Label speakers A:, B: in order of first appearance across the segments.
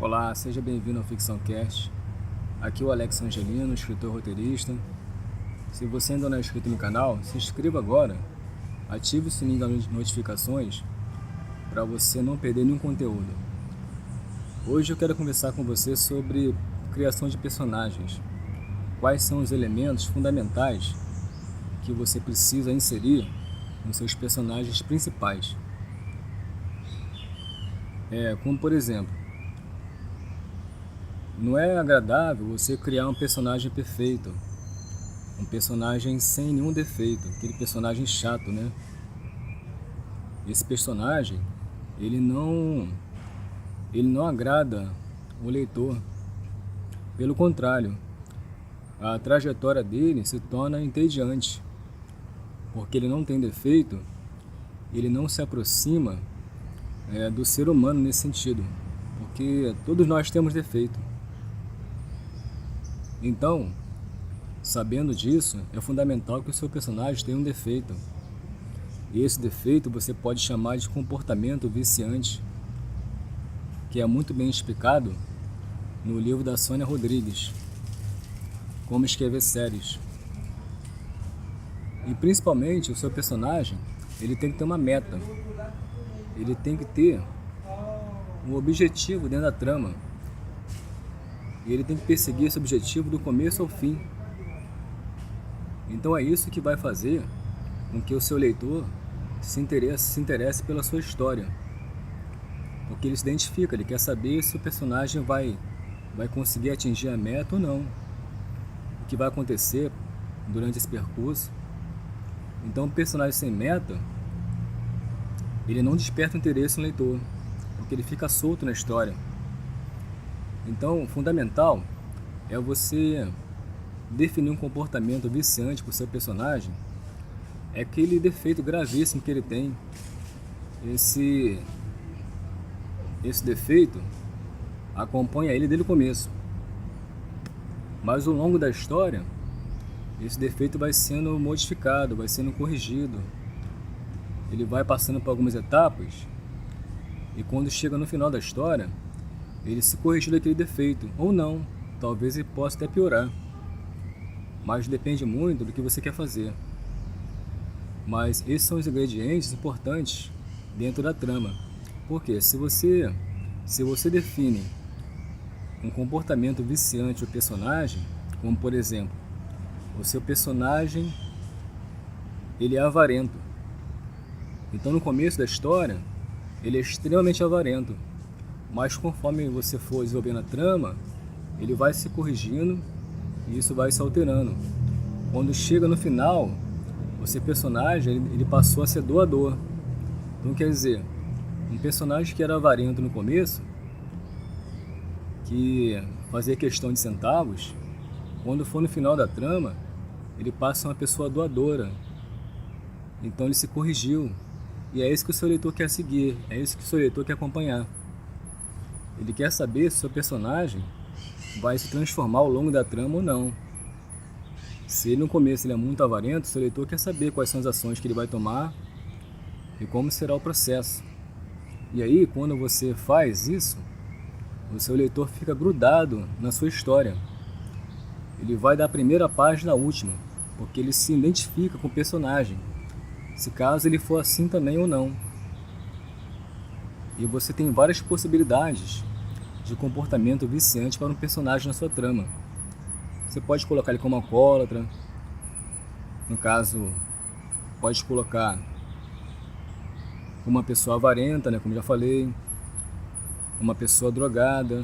A: Olá, seja bem-vindo ao FicçãoCast. Aqui é o Alex Angelino, escritor e roteirista. Se você ainda não é inscrito no canal, se inscreva agora, ative o sininho das notificações para você não perder nenhum conteúdo. Hoje eu quero conversar com você sobre criação de personagens. Quais são os elementos fundamentais que você precisa inserir nos seus personagens principais? Como por exemplo, não é agradável você criar um personagem perfeito, um personagem sem nenhum defeito, aquele personagem chato, né? Esse personagem, ele não agrada o leitor. Pelo contrário, a trajetória dele se torna entediante, porque ele não tem defeito, ele não se aproxima do ser humano nesse sentido, porque todos nós temos defeito. Então, sabendo disso, é fundamental que o seu personagem tenha um defeito. E esse defeito você pode chamar de comportamento viciante, que é muito bem explicado no livro da Sônia Rodrigues, Como Escrever Séries. E principalmente o seu personagem, ele tem que ter uma meta. Ele tem que ter um objetivo dentro da trama. E ele tem que perseguir esse objetivo do começo ao fim. Então é isso que vai fazer com que o seu leitor se interesse pela sua história. Porque ele se identifica, ele quer saber se o personagem vai conseguir atingir a meta ou não. O que vai acontecer durante esse percurso. Então, um personagem sem meta, ele não desperta interesse no leitor, porque ele fica solto na história. Então, o fundamental é você definir um comportamento viciante para o seu personagem. É aquele defeito gravíssimo que ele tem. Esse defeito acompanha ele desde o começo. Mas ao longo da história, esse defeito vai sendo modificado, vai sendo corrigido. Ele vai passando por algumas etapas e quando chega no final da história, ele se corrigiu daquele defeito, ou não, talvez ele possa até piorar. Mas depende muito do que você quer fazer. Mas esses são os ingredientes importantes dentro da trama. Porque se você define um comportamento viciante ao personagem, como por exemplo, o seu personagem ele é avarento. Então no começo da história, ele é extremamente avarento. Mas conforme você for desenvolvendo a trama, ele vai se corrigindo e isso vai se alterando. Quando chega no final, o seu personagem ele passou a ser doador. Então quer dizer, um personagem que era avarento no começo, que fazia questão de centavos, quando for no final da trama, ele passa a ser uma pessoa doadora. Então ele se corrigiu. E é isso que o seu leitor quer seguir, é isso que o seu leitor quer acompanhar. Ele quer saber se o seu personagem vai se transformar ao longo da trama ou não. Se ele no começo ele é muito avarento, o seu leitor quer saber quais são as ações que ele vai tomar e como será o processo. E aí, quando você faz isso, o seu leitor fica grudado na sua história. Ele vai da primeira página à última, porque ele se identifica com o personagem, se caso ele for assim também ou não. E você tem várias possibilidades de comportamento viciante para um personagem na sua trama. Você pode colocar ele como alcoólatra, no caso, pode colocar uma pessoa avarenta, né, como já falei, uma pessoa drogada.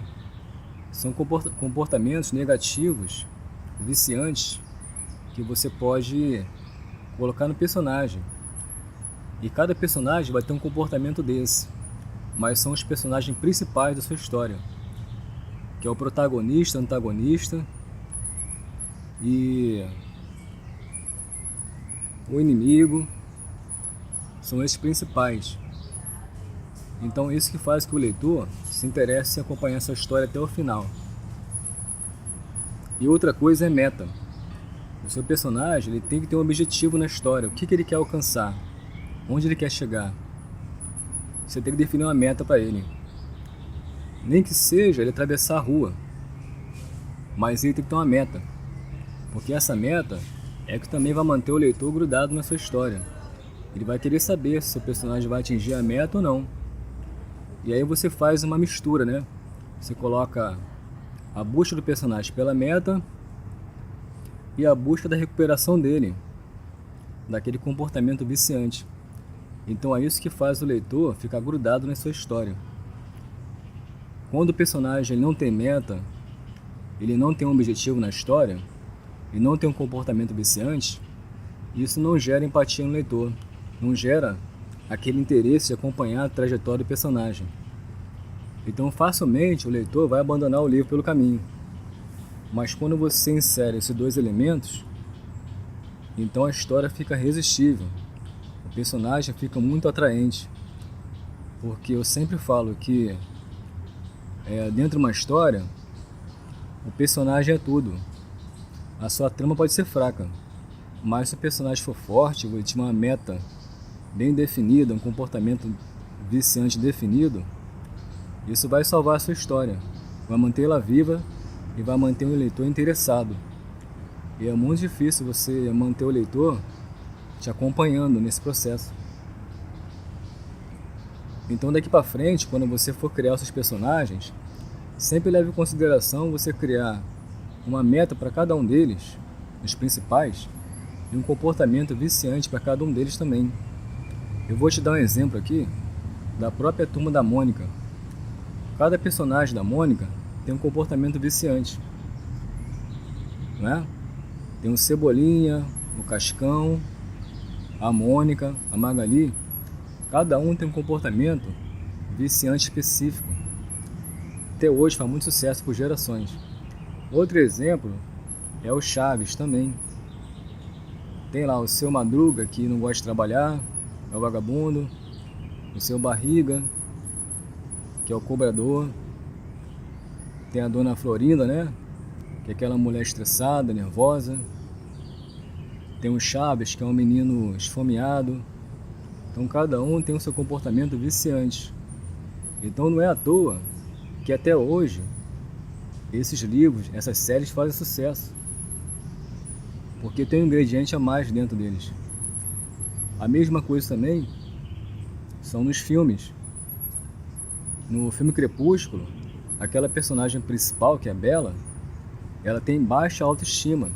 A: São comportamentos negativos, viciantes, que você pode colocar no personagem. E cada personagem vai ter um comportamento desse. Mas são os personagens principais da sua história, que é o protagonista, antagonista e o inimigo. São esses principais. Então isso que faz que o leitor se interesse em acompanhar essa história até o final. E outra coisa é meta. O seu personagem ele tem que ter um objetivo na história. O que ele quer alcançar? Onde ele quer chegar? Você tem que definir uma meta para ele. Nem que seja ele atravessar a rua, mas ele tem que ter uma meta, porque essa meta é que também vai manter o leitor grudado na sua história. Ele vai querer saber se o personagem vai atingir a meta ou não. E aí você faz uma mistura, né? Você coloca a busca do personagem pela meta e a busca da recuperação dele, daquele comportamento viciante. Então é isso que faz o leitor ficar grudado na sua história. Quando o personagem ele não tem meta, ele não tem um objetivo na história, e não tem um comportamento viciante, isso não gera empatia no leitor, não gera aquele interesse de acompanhar a trajetória do personagem. Então facilmente o leitor vai abandonar o livro pelo caminho. Mas quando você insere esses dois elementos, então a história fica irresistível, o personagem fica muito atraente, porque eu sempre falo que dentro de uma história, o personagem é tudo. A sua trama pode ser fraca, mas se o personagem for forte, ele tiver uma meta bem definida, um comportamento viciante definido, isso vai salvar a sua história, vai mantê-la viva e vai manter o leitor interessado. E é muito difícil você manter o leitor te acompanhando nesse processo. Então daqui para frente, quando você for criar os seus personagens, sempre leve em consideração você criar uma meta para cada um deles, os principais, e um comportamento viciante para cada um deles também. Eu vou te dar um exemplo aqui da própria Turma da Mônica. Cada personagem da Mônica tem um comportamento viciante, né? Tem o Cebolinha, o Cascão, a Mônica, a Magali. Cada um tem um comportamento viciante específico. Até hoje faz muito sucesso por gerações. Outro exemplo é o Chaves também. Tem lá o Seu Madruga, que não gosta de trabalhar, é o vagabundo. O Seu Barriga, que é o cobrador. Tem a Dona Florinda, né? Que é aquela mulher estressada, nervosa. Tem o Chaves, que é um menino esfomeado. Então cada um tem o seu comportamento viciante. Então não é à toa que até hoje esses livros, essas séries fazem sucesso, porque tem um ingrediente a mais dentro deles. A mesma coisa também são nos filmes. No filme Crepúsculo, aquela personagem principal, que é a Bella, ela tem baixa autoestima.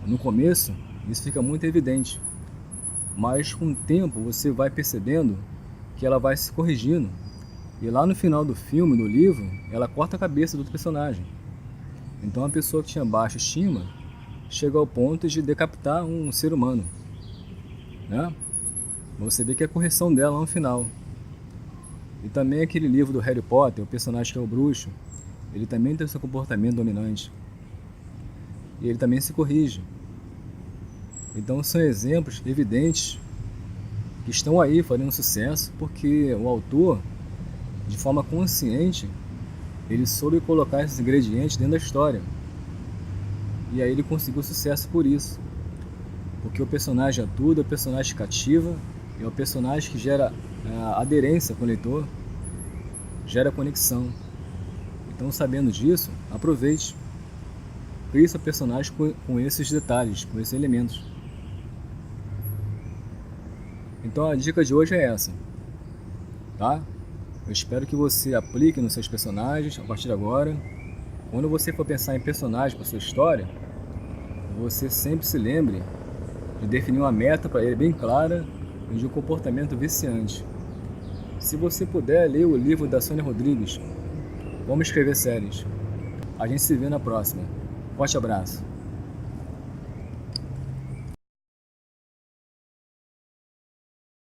A: No começo, isso fica muito evidente, mas com o tempo você vai percebendo que ela vai se corrigindo. E lá no final do filme, do livro, ela corta a cabeça do outro personagem. Então a pessoa que tinha baixa estima chega ao ponto de decapitar um ser humano, né? Você vê que é a correção dela lá no final. E também aquele livro do Harry Potter, o personagem que é o bruxo, ele também tem seu comportamento dominante. E ele também se corrige. Então são exemplos evidentes que estão aí fazendo sucesso, porque o autor, de forma consciente, ele soube colocar esses ingredientes dentro da história. E aí ele conseguiu sucesso por isso. Porque o personagem é tudo, é o personagem cativa, é o personagem que gera aderência com o leitor, gera conexão. Então, sabendo disso, aproveite. Crie seu personagem com esses detalhes, com esses elementos. Então a dica de hoje é essa, tá? Eu espero que você aplique nos seus personagens a partir de agora. Quando você for pensar em personagem para sua história, você sempre se lembre de definir uma meta para ele bem clara e de um comportamento viciante. Se você puder, ler o livro da Sônia Rodrigues, Como Escrever Séries. A gente se vê na próxima. Forte abraço.